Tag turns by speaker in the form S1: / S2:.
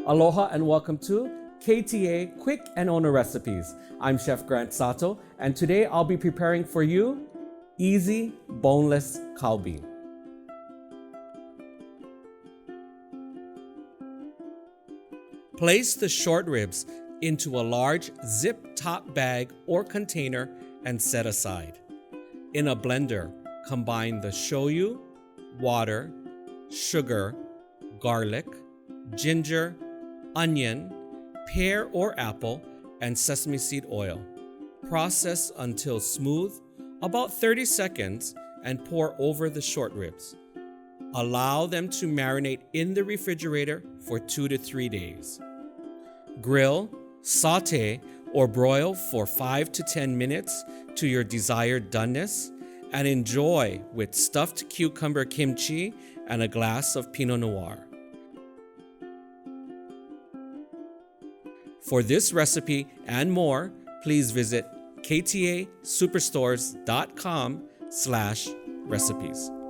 S1: Aloha and welcome to KTA Quick and Owner Recipes. I'm Chef Grant Sato, and today I'll be preparing for you easy boneless Kalbi. Place the short ribs into a large zip-top bag or container and set aside. In a blender, combine the shoyu, water, sugar, garlic, ginger, onion, pear or apple, and sesame seed oil. Process until smooth, about 30 seconds, and pour over the short ribs. Allow them to marinate in the refrigerator for 2 to 3 days. Grill, saute, or broil for 5 to 10 minutes to your desired doneness, and enjoy with stuffed cucumber kimchi and a glass of Pinot Noir. For this recipe and more, please visit KTA Superstores.com/recipes.